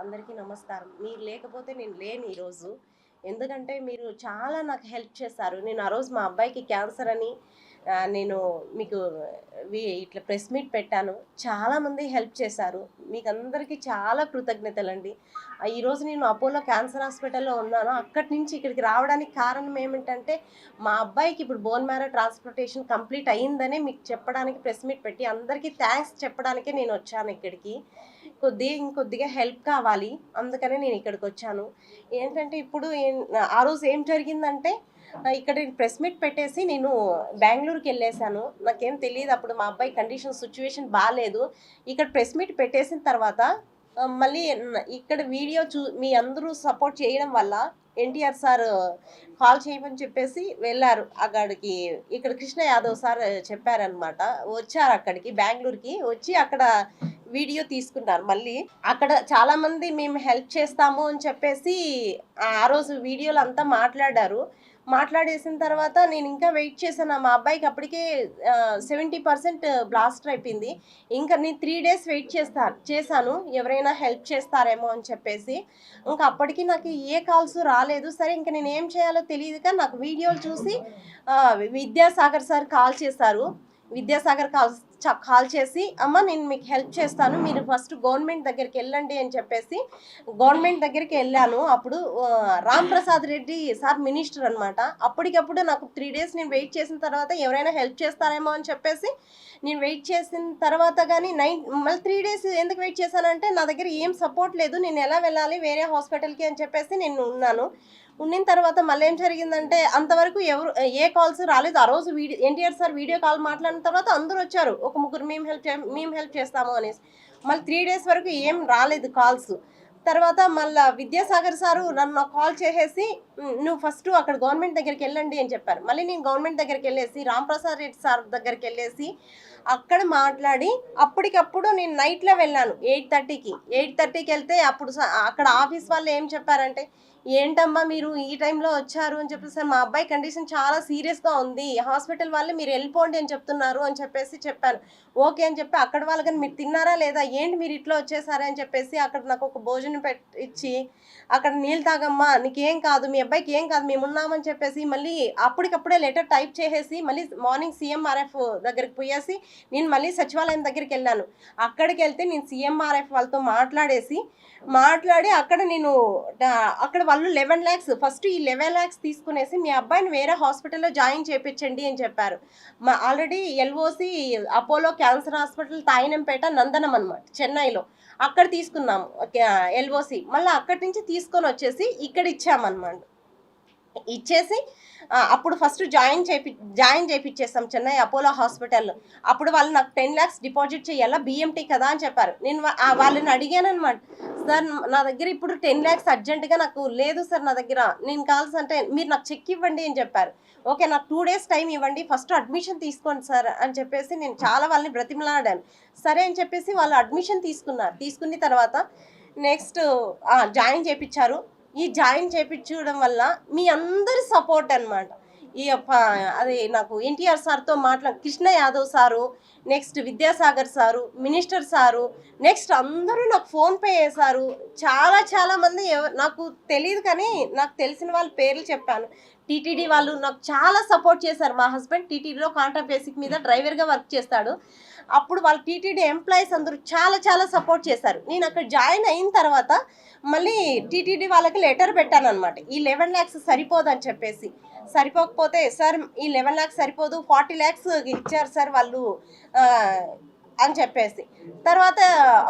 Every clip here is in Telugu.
అందరికీ నమస్కారం. మీరు లేకపోతే నేను లేను ఈరోజు. ఎందుకంటే మీరు చాలా నాకు హెల్ప్ చేశారు. నేను ఆ రోజు మా అబ్బాయికి క్యాన్సర్ అని నేను మీకు ఇట్లా ప్రెస్ మీట్ పెట్టాను. చాలామంది హెల్ప్ చేశారు. మీకందరికీ చాలా కృతజ్ఞతలండి. ఈరోజు నేను అపోలో క్యాన్సర్ హాస్పిటల్‌లో ఉన్నాను. అక్కడి నుంచి ఇక్కడికి రావడానికి కారణం ఏమిటంటే, మా అబ్బాయికి ఇప్పుడు బోన్ మ్యారో ట్రాన్స్‌ప్లాంటేషన్ కంప్లీట్ అయిందనే మీకు చెప్పడానికి ప్రెస్ మీట్ పెట్టి అందరికీ థాంక్స్ చెప్పడానికే నేనొచ్చాను ఇక్కడికి. ఇంకొద్దిగా హెల్ప్ కావాలి. అందుకనే నేనిక్కడికొచ్చాను. ఏంటంటే ఇప్పుడు ఆ రోజు ఏం జరిగిందంటే ఇక్కడ నేను ప్రెస్ మీట్ పెట్టేసి నేను బెంగుళూరుకెళ్ళేసాను. నాకేం తెలీదు అప్పుడు మా అబ్బాయి సిట్యుయేషన్ బాలేదు. ఇక్కడ ప్రెస్ మీట్ పెట్టేసిన తర్వాత మళ్ళీ ఇక్కడ వీడియో మీ అందరూ సపోర్ట్ చేయడం వల్ల ఎన్టీఆర్ సార్ కాల్ చేయమని చెప్పేసి వెళ్లారు అక్కడికి. ఇక్కడ కృష్ణ యాదవ్ సార్ చెప్పారనమాట. వచ్చారు అక్కడికి బెంగుళూరుకి. వచ్చి అక్కడ వీడియో తీసుకున్నారు మళ్ళీ. అక్కడ చాలామంది మేము హెల్ప్ చేస్తాము అని చెప్పేసి ఆ రోజు వీడియోలో అంతా మాట్లాడారు. మాట్లాడేసిన తర్వాత నేను ఇంకా వెయిట్ చేశాను. మా అబ్బాయికి అప్పటికే 70% బ్లాస్టర్ అయిపోయింది. ఇంకా నేను 3 డేస్ వెయిట్ చేశాను ఎవరైనా హెల్ప్ చేస్తారేమో అని చెప్పేసి. ఇంకా అప్పటికి నాకు ఏ కాల్స్ రాలేదు. సరే ఇంక నేను ఏం చేయాలో తెలియదుగా నాకు వీడియోలు చూసి విద్యాసాగర్ సార్ కాల్ చేశారు. విద్యాసాగర్ కాల్ చేసి అమ్మ నేను మీకు హెల్ప్ చేస్తాను, మీరు ఫస్ట్ గవర్నమెంట్ దగ్గరికి వెళ్ళండి అని చెప్పేసి గవర్నమెంట్ దగ్గరికి వెళ్ళాను. అప్పుడు రామ్ ప్రసాద్ రెడ్డి సార్ మినిస్టర్ అనమాట. అప్పటికప్పుడు నాకు 3 డేస్ నేను వెయిట్ చేసిన తర్వాత ఎవరైనా హెల్ప్ చేస్తారేమో అని చెప్పేసి నేను వెయిట్ చేసిన తర్వాత కానీ మళ్ళీ 3 డేస్ ఎందుకు వెయిట్ చేశానంటే నా దగ్గర ఏం సపోర్ట్ లేదు, నేను ఎలా వెళ్ళాలి వేరే హాస్పిటల్కి అని చెప్పేసి నేను ఉన్నాను. ఉండిన తర్వాత మళ్ళీ ఏం జరిగిందంటే అంతవరకు ఏ కాల్స్ రాలేదు. ఆ రోజు ఎన్టీఆర్ సార్ వీడియో కాల్ మాట్లాడిన తర్వాత అందరూ వచ్చారు. ఒక ముగ్గురు మేము హెల్ప్ చేస్తాము అనేసి. మళ్ళీ 3 డేస్ వరకు ఏం రాలేదు కాల్స్. తర్వాత మళ్ళా విద్యాసాగర్ సారు నన్ను కాల్ చేసేసి నువ్వు ఫస్ట్ అక్కడ గవర్నమెంట్ దగ్గరికి వెళ్ళండి అని చెప్పారు. మళ్ళీ నేను గవర్నమెంట్ దగ్గరికి వెళ్ళేసి రాంప్రసాద్ రెడ్డి సార్ దగ్గరికి వెళ్ళేసి అక్కడ మాట్లాడి అప్పటికప్పుడు నేను నైట్లో వెళ్ళాను 8:30కి. 8:30కి వెళ్తే అప్పుడు అక్కడ ఆఫీస్ వాళ్ళు ఏం చెప్పారంటే, ఏంటమ్మా మీరు ఈ టైంలో వచ్చారు అని చెప్పేసి, సార్ మా అబ్బాయి కండిషన్ చాలా సీరియస్గా ఉంది, హాస్పిటల్ వాళ్ళు మీరు వెళ్ళిపోండి అని చెప్తున్నారు అని చెప్పేసి చెప్పాను. ఓకే అని చెప్పి అక్కడ వాళ్ళు కానీ మీరు తిన్నారా లేదా, ఏంటి మీరు ఇట్లా వచ్చేసారా అని చెప్పేసి అక్కడ నాకు ఒక భోజనం ఇచ్చి అక్కడ నీళ్ళు తాగమ్మా నీకేం కాదు, మీ అబ్బాయికి ఏం కాదు, మేము ఉన్నామని చెప్పేసి మళ్ళీ అప్పటికప్పుడే లెటర్ టైప్ చేసేసి మళ్ళీ మార్నింగ్ సీఎంఆర్ఎఫ్ దగ్గరికి పోయేసి నేను మళ్ళీ సచివాలయం దగ్గరికి వెళ్ళాను. అక్కడికి వెళ్తే నేను సీఎంఆర్ఎఫ్ వాళ్ళతో మాట్లాడి అక్కడ వాళ్ళు 11 lakhs ఫస్ట్ ఈ 11 lakhs తీసుకునేసి మీ అబ్బాయిని వేరే హాస్పిటల్లో జాయిన్ చేయించండి అని చెప్పారు. Already LOC Apollo cancer hospital Teynampet Nandanam అనమాట చెన్నైలో. అక్కడ తీసుకున్నాము ఎల్ఓసి. మళ్ళీ అక్కడి నుంచి తీసుకొని వచ్చేసి ఇక్కడ ఇచ్చామన్నమాట. ఇచ్చేసి అప్పుడు ఫస్ట్ జాయిన్ చేయించేస్తాం చెన్నై అపోలో హాస్పిటల్లో. అప్పుడు వాళ్ళు నాకు 10 lakhs డిపాజిట్ చేయాలా, బిఎంటీ కదా అని చెప్పారు. నేను వాళ్ళని అడిగాను అనమాట, సార్ నా దగ్గర ఇప్పుడు 10 lakhs అర్జెంటుగా నాకు లేదు సార్ నా దగ్గర, నేను కావాల్సంటే మీరు నాకు చెక్ ఇవ్వండి అని చెప్పారు. ఓకే నాకు 2 days టైం ఇవ్వండి, ఫస్ట్ అడ్మిషన్ తీసుకోండి సార్ అని చెప్పేసి నేను చాలా వాళ్ళని బ్రతిమలాడాను. సరే అని చెప్పేసి వాళ్ళు అడ్మిషన్ తీసుకున్న తర్వాత నెక్స్ట్ జాయిన్ చేయించారు. ఈ జాయిన్ చేయించడం వల్ల మీ అందరి సపోర్ట్ అనమాట. అది నాకు ఎన్టీఆర్ సార్తో Krishna Yadav sir, next Vidyasagar sir, minister sir, next అందరూ నాకు ఫోన్పే చేశారు. చాలా మంది నాకు తెలియదు కానీ నాకు తెలిసిన వాళ్ళ పేర్లు చెప్పాను. టీటీడీ వాళ్ళు నాకు చాలా సపోర్ట్ చేశారు. మా హస్బెండ్ టీటీడీలో కాంట్రాక్ట్ బేసిక్ మీద డ్రైవర్గా వర్క్ చేస్తాడు. అప్పుడు వాళ్ళ టీటీడీ ఎంప్లాయీస్ అందరూ చాలా సపోర్ట్ చేశారు. నేను అక్కడ జాయిన్ అయిన తర్వాత మళ్ళీ టీటీడీ వాళ్ళకి లెటర్ పెట్టాను అనమాట. ఈ 11 lakhs సరిపోదని చెప్పేసి. సరిపోకపోతే సార్ ఈ 11 lakhs సరిపోదు, 40 lakhs ఇచ్చారు సార్ వాళ్ళు అని చెప్పేసి. తర్వాత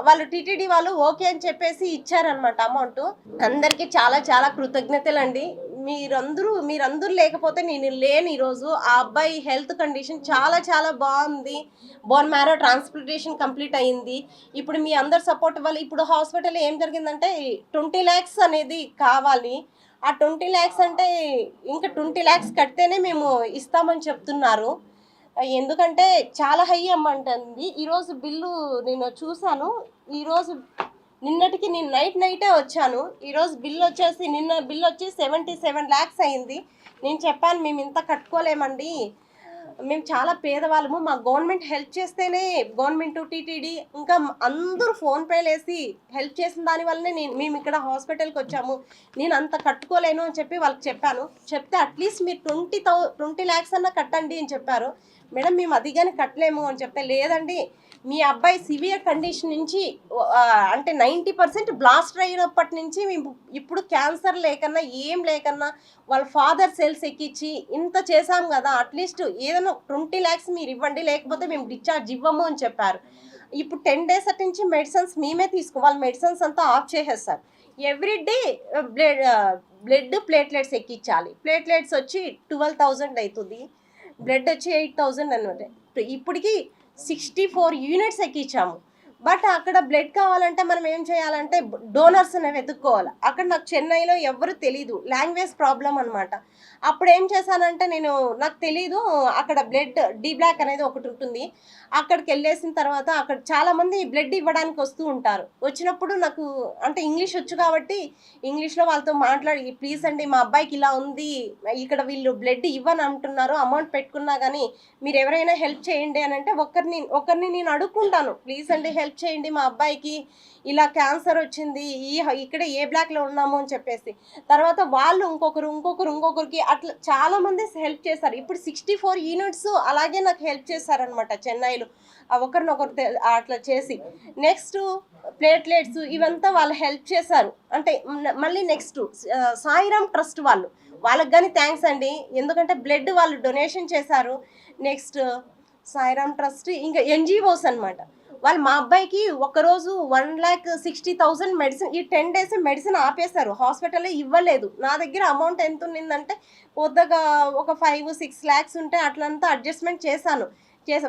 వాళ్ళు టీటీడీ వాళ్ళు ఓకే అని చెప్పేసి ఇచ్చారనమాట అమౌంట్. అందరికీ చాలా కృతజ్ఞతలండి. మీరందరూ లేకపోతే నేను లేను ఈరోజు. ఆ అబ్బాయి హెల్త్ కండిషన్ చాలా బాగుంది. బోన్ మ్యారో ట్రాన్స్ప్లాంటేషన్ కంప్లీట్ అయింది. ఇప్పుడు మీ అందరి సపోర్ట్ వల్ల ఇప్పుడు హాస్పిటల్లో ఏం జరిగిందంటే 20 lakhs అనేది కావాలి. ఆ 20 lakhs అంటే ఇంకా 20 lakhs కడితేనే మేము ఇస్తామని చెప్తున్నారు. ఎందుకంటే చాలా హై అమౌంట్ అండి. ఈరోజు బిల్లు నేను చూశాను. నిన్నటికి నేను నైటే వచ్చాను. ఈరోజు నిన్న బిల్ వచ్చి 77 lakhs అయింది. నేను చెప్పాను మేము ఇంత కట్టుకోలేమండి, మేము చాలా పేదవాళ్ళము. మాకు గవర్నమెంట్ హెల్ప్ చేస్తేనే గవర్నమెంట్, టీటీడీ ఇంకా అందరూ ఫోన్‌పే‌లేసి హెల్ప్ చేసిన దాని వల్లనే మేము ఇక్కడ హాస్పిటల్‌కొచ్చాము. నేను అంత కట్టుకోలేను అని చెప్పి వాళ్ళకి చెప్పాను. చెప్తే అట్‌లీస్ట్ మీరు 20 లాక్స్ అన్నా కట్టండి అని చెప్పారు. మేడం మేము అది గాని కట్టలేము అని చెప్తే, లేదండి మీ అబ్బాయి సివియర్ కండిషన్ నుంచి అంటే 90% బ్లాస్టర్ అయినప్పటి నుంచి మేము ఇప్పుడు క్యాన్సర్ లేకన్నా ఏం లేకన్నా వాళ్ళ ఫాదర్ సెల్స్ ఎక్కించి ఇంత చేశాం కదా, అట్లీస్ట్ ఏదైనా 20 లాక్స్ మీరు ఇవ్వండి, లేకపోతే మేము డిశ్చార్జ్ ఇవ్వము అని చెప్పారు. ఇప్పుడు 10 డేస్ అటు నుంచి మెడిసిన్స్ మేమే వాళ్ళ మెడిసిన్స్ అంతా ఆఫ్ చేసేస్తారు. ఎవ్రీడే బ్లడ్ బ్లడ్ ప్లేట్లెట్స్ ఎక్కించాలి. ప్లేట్లెట్స్ వచ్చి 12,000 అవుతుంది, బ్లడ్ వచ్చి 8,000 అనమాట. ఇప్పటికి 64 యూనిట్స్ ఎక్కించాము. బట్ అక్కడ బ్లడ్ కావాలంటే మనం ఏం చేయాలంటే డోనర్స్ అనేవి వెతుక్కోవాలి. అక్కడ నాకు చెన్నైలో ఎవరు తెలీదు, లాంగ్వేజ్ ప్రాబ్లం అనమాట. అప్పుడు ఏం చేశానంటే నాకు తెలీదు, అక్కడ బ్లడ్ డి బ్లాక్ అనేది ఒకటి ఉంటుంది. అక్కడికి వెళ్ళేసిన తర్వాత అక్కడ చాలామంది బ్లడ్ ఇవ్వడానికి వస్తూ ఉంటారు. వచ్చినప్పుడు నాకు అంటే ఇంగ్లీష్ వచ్చు కాబట్టి ఇంగ్లీష్లో వాళ్ళతో మాట్లాడి, ప్లీజ్ అండి మా అబ్బాయికి ఇలా ఉంది, ఇక్కడ వీళ్ళు బ్లడ్ ఇవ్వని అంటున్నారు, అమౌంట్ పెట్టుకున్నా కానీ మీరు ఎవరైనా హెల్ప్ చేయండి అని అంటే ఒకరిని నేను అడుక్కుంటాను, ప్లీజ్ అండి హెల్ప్ చేయండి మా అబ్బాయికి ఇలా క్యాన్సర్ వచ్చింది, ఇక్కడ ఏ బ్లాక్లో ఉన్నాము అని చెప్పేసి. తర్వాత వాళ్ళు ఇంకొకరికి అట్లా చాలామంది హెల్ప్ చేశారు. ఇప్పుడు 64 యూనిట్స్ అలాగే నాకు హెల్ప్ చేశారనమాట చెన్నైలో, ఒకరినొకరు అట్లా చేసి. నెక్స్ట్ ప్లేట్లెట్స్ ఇవంతా వాళ్ళు హెల్ప్ చేశారు. అంటే మళ్ళీ నెక్స్ట్ సాయిరామ్ ట్రస్ట్ వాళ్ళకి కానీ థ్యాంక్స్ అండి, ఎందుకంటే బ్లడ్ వాళ్ళు డొనేషన్ చేశారు. నెక్స్ట్ సాయిరామ్ ట్రస్ట్, ఇంకా ఎన్జిఓస్ అనమాట. వాళ్ళు మా అబ్బాయికి ఒకరోజు 1,60,000 మెడిసిన్, ఈ 10 డేస్ మెడిసిన్ ఆపేశారు, హాస్పిటల్లో ఇవ్వలేదు. నా దగ్గర అమౌంట్ ఎంత ఉన్నిందంటే కొద్దిగా ఒక 5-6 లాక్స్ ఉంటే అట్లంతా అడ్జస్ట్మెంట్ చేశాను.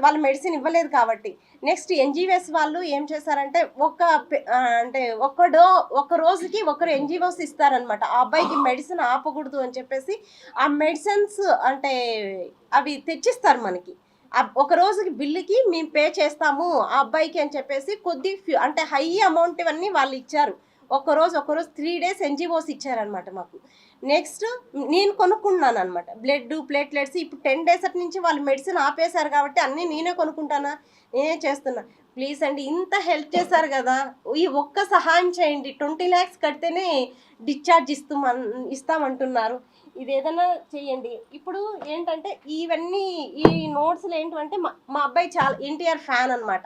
వాళ్ళు మెడిసిన్ ఇవ్వలేదు కాబట్టి. నెక్స్ట్ ఎన్జిఓస్ వాళ్ళు ఏం చేశారంటే అంటే ఒక రోజుకి ఒకరు ఎన్జిఓస్ ఇస్తారనమాట. ఆ అబ్బాయికి మెడిసిన్ ఆపకూడదు అని చెప్పేసి ఆ మెడిసిన్స్ అంటే అవి తెచ్చిస్తారు మనకి. ఒక రోజుకి బిల్లుకి మేము పే చేస్తాము ఆ అబ్బాయికి అని చెప్పేసి అంటే హై అమౌంట్ ఇవన్నీ వాళ్ళు ఇచ్చారు. ఒకరోజు 3 డేస్ ఎన్జిఓస్ ఇచ్చారనమాట మాకు. నెక్స్ట్ నేను కొనుక్కున్నాను అనమాట బ్లడ్ ప్లేట్లెట్స్. ఇప్పుడు 10 డేస్ అటు నుంచి వాళ్ళు మెడిసిన్ ఆపేశారు కాబట్టి అన్నీ నేనే కొనుక్కుంటానా, నేనే చేస్తున్నా. ప్లీజ్ అండి ఇంత హెల్ప్ చేశారు కదా, ఈ ఒక్క సహాయం చేయండి. 20 లాక్స్ కడితేనే డిశ్చార్జ్ ఇస్తామంటున్నారు, ఇది ఏదైనా చేయండి. ఇప్పుడు ఏంటంటే ఈ నోట్స్లు ఏంటంటే మా అబ్బాయి చాలా ఎన్టీఆర్ ఫ్యాన్ అనమాట.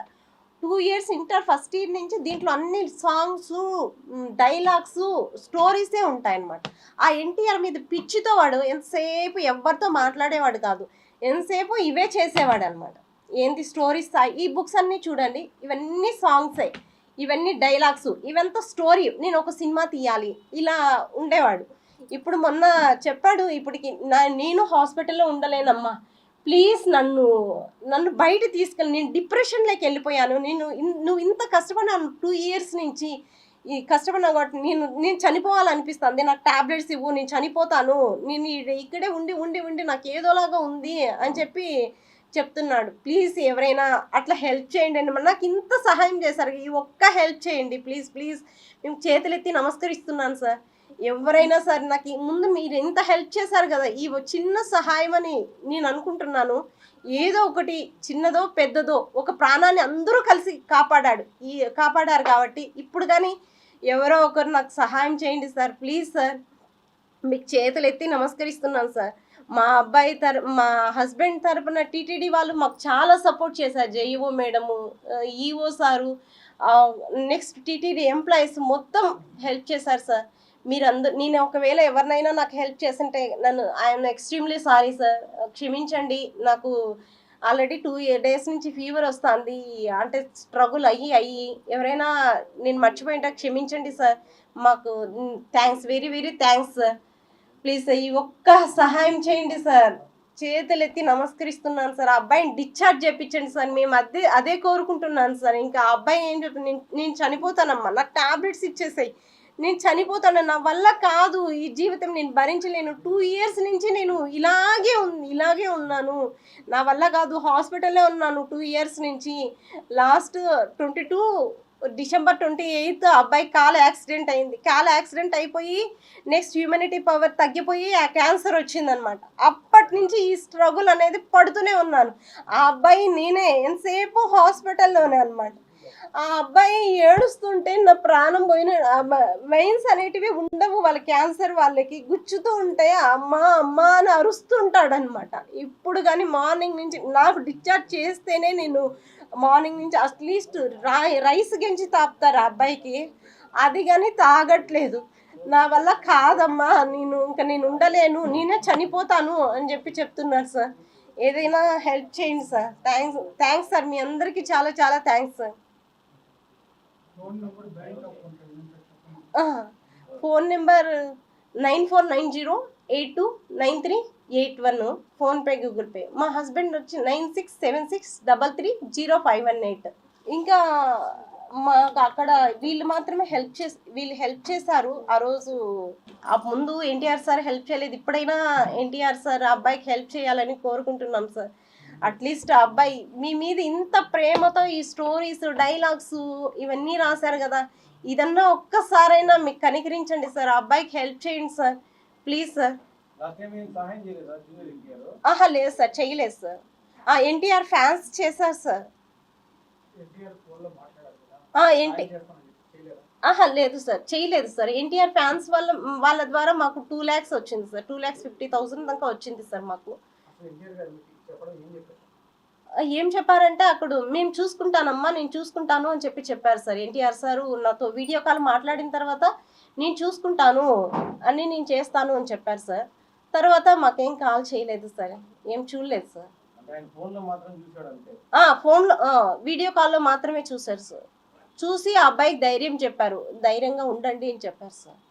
2 ఇయర్స్ ఇంటర్ ఫస్ట్ ఇయర్ నుంచి దీంట్లో అన్ని సాంగ్స్, డైలాగ్స్, స్టోరీసే ఉంటాయన్నమాట. ఆ ఎన్టీఆర్ మీద పిచ్చితో వాడు ఎంతసేపు ఎవరితో మాట్లాడేవాడు కాదు, ఎంతసేపు ఇవే చేసేవాడు అనమాట. ఏంటి స్టోరీస్, ఈ బుక్స్ అన్నీ చూడండి, ఇవన్నీ సాంగ్సే, ఇవన్నీ డైలాగ్స్, ఇవంతా స్టోరీ, నేను ఒక సినిమా తీయాలి ఇలా ఉండేవాడు. ఇప్పుడు మొన్న చెప్పాడు, ఇప్పటికి నేను హాస్పిటల్లో ఉండలేనమ్మా, ప్లీజ్ నన్ను బయట తీసుకెళ్ళి, నేను డిప్రెషన్లోకి వెళ్ళిపోయాను, నువ్వు ఇంత కష్టపడినాను 2 ఇయర్స్ నుంచి, ఈ కష్టపడినా కాబట్టి నేను చనిపోవాలనిపిస్తుంది, నాకు టాబ్లెట్స్ ఇవ్వు, నేను చనిపోతాను, నేను ఇక్కడే ఉండి నాకు ఏదోలాగా ఉంది అని చెప్పి చెప్తున్నాడు. ప్లీజ్ ఎవరైనా అట్లా హెల్ప్ చేయండి అని, నాకు ఇంత సహాయం చేశారు, ఈ ఒక్క హెల్ప్ చేయండి ప్లీజ్ ప్లీజ్. మేము చేతులెత్తి నమస్కరిస్తున్నాను సార్. ఎవరైనా సరే నాకు ముందు మీరు ఎంత హెల్ప్ చేశారు కదా, ఈ చిన్న సహాయం అని నేను అనుకుంటున్నాను. ఏదో ఒకటి చిన్నదో పెద్దదో ఒక ప్రాణాన్ని అందరూ కలిసి కాపాడారు కాబట్టి ఇప్పుడు కానీ ఎవరో ఒకరు నాకు సహాయం చేయండి సార్, ప్లీజ్ సార్. మీకు చేతులు ఎత్తి నమస్కరిస్తున్నాను సార్. మా హస్బెండ్ తరపున టీటీడీ వాళ్ళు మాకు చాలా సపోర్ట్ చేశారు. JEO madam, EO sir, next TTD employees మొత్తం హెల్ప్ చేశారు సార్. నేను ఒకవేళ ఎవరినైనా నాకు హెల్ప్ చేస్తుంటే ఐఎమ్ ఎక్స్ట్రీమ్లీ సారీ సార్, క్షమించండి. నాకు ఆల్రెడీ 2 డేస్ నుంచి ఫీవర్ వస్తుంది, అంటే స్ట్రగుల్ అయ్యి ఎవరైనా నేను మర్చిపోయింటే క్షమించండి సార్. మాకు thanks, very very thanks sir. Please ఈ ఒక్క సహాయం చేయండి సార్, చేతులెత్తి నమస్కరిస్తున్నాను సార్. ఆ అబ్బాయిని డిశ్చార్జ్ చేయించండి సార్, మేము అదే కోరుకుంటున్నాను సార్. ఇంకా ఆ అబ్బాయి ఏం చెప్తుంది, నేను చనిపోతానమ్మా, నాకు టాబ్లెట్స్ ఇచ్చేసాయి, నేను చనిపోతాను, నా వల్ల కాదు ఈ జీవితం, నేను భరించలేను, 2 ఇయర్స్ నుంచి నేను ఇలాగే ఉన్నాను, నా వల్ల కాదు, హాస్పిటల్లో ఉన్నాను 2 ఇయర్స్ నుంచి. లాస్ట్ 22 డిసెంబర్ 28 అబ్బాయికి కాలు యాక్సిడెంట్ అయింది. కాలు యాక్సిడెంట్ అయిపోయి నెక్స్ట్ హ్యూమనిటీ పవర్ తగ్గిపోయి ఆ క్యాన్సర్ వచ్చిందనమాట. అప్పటి నుంచి ఈ స్ట్రగుల్ అనేది పడుతూనే ఉన్నాను. ఆ అబ్బాయి నేనే ఎంతసేపు హాస్పిటల్లోనే అనమాట. ఆ అబ్బాయి ఏడుస్తుంటే నా ప్రాణం పోయిన వెయిన్స్ అనేటివి ఉండవు వాళ్ళ క్యాన్సర్ వాళ్ళకి, గుచ్చుతూ ఉంటే అమ్మా అమ్మా అని అరుస్తుంటాడనమాట. ఇప్పుడు కానీ మార్నింగ్ నుంచి నాకు డిశ్చార్జ్ చేస్తేనే నేను మార్నింగ్ నుంచి అట్లీస్ట్ రైస్ గెంజి తాపుతారు ఆ అబ్బాయికి, అది కానీ తాగట్లేదు. నా వల్ల కాదమ్మా, నేను ఉండలేను, నేనే చనిపోతాను అని చెప్తున్నారు సార్. ఏదైనా హెల్ప్ చేయండి సార్. థ్యాంక్స్ సార్, మీ అందరికీ చాలా చాలా thanks sir. Phone number 9490829381, PhonePe Google pay. మా హస్బెండ్ వచ్చి 9676330518. ఇంకా మాకు అక్కడ వీళ్ళు మాత్రమే హెల్ప్ చేశారు ఆ రోజు. ఆ ముందు ఎన్టీఆర్ సార్ హెల్ప్ చేయలేదు. ఇప్పుడైనా ఎన్టీఆర్ సార్ ఆ అబ్బాయికి హెల్ప్ చేయాలని కోరుకుంటున్నాం సార్. అట్లీస్ట్ ఆ అబ్బాయి మీ మీద ఇంత ప్రేమతో ఈ స్టోరీస్ డైలాగ్స్ ఇవన్నీ రాశారు కదా, ఇదన్నా ఒక్కసారైనా మీకు కనికరించండి సార్. ఆ అబ్బాయికి హెల్ప్ చేయండి సార్, ప్లీజ్ సార్. లేదు సార్, చేయలేదు సార్. ఎన్టీఆర్ ఫ్యాన్స్ చేశారు సార్. లేదు సార్, చేయలేదు సార్. ఎన్టీఆర్ ఫ్యాన్స్ వాళ్ళ ద్వారా మాకు 2 lakhs వచ్చింది సార్. 2,50,000 దాకా వచ్చింది సార్ మాకు. ఏం చెప్పారంటే అక్కడ మేము చూసుకుంటానమ్మా, నేను చూసుకుంటాను అని చెప్పారు సార్. ఎన్టీఆర్ సార్ నాతో వీడియో కాల్ మాట్లాడిన తర్వాత నేను చూసుకుంటాను అని, నేను చేస్తాను అని చెప్పారు సార్. తర్వాత మాకేం కాల్ చేయలేదు సార్, ఏం చూడలేదు సార్. ఫోన్లో వీడియో కాల్లో మాత్రమే చూశారు సార్. చూసి ఆ అబ్బాయికి ధైర్యం చెప్పారు, ధైర్యంగా ఉండండి అని చెప్పారు సార్.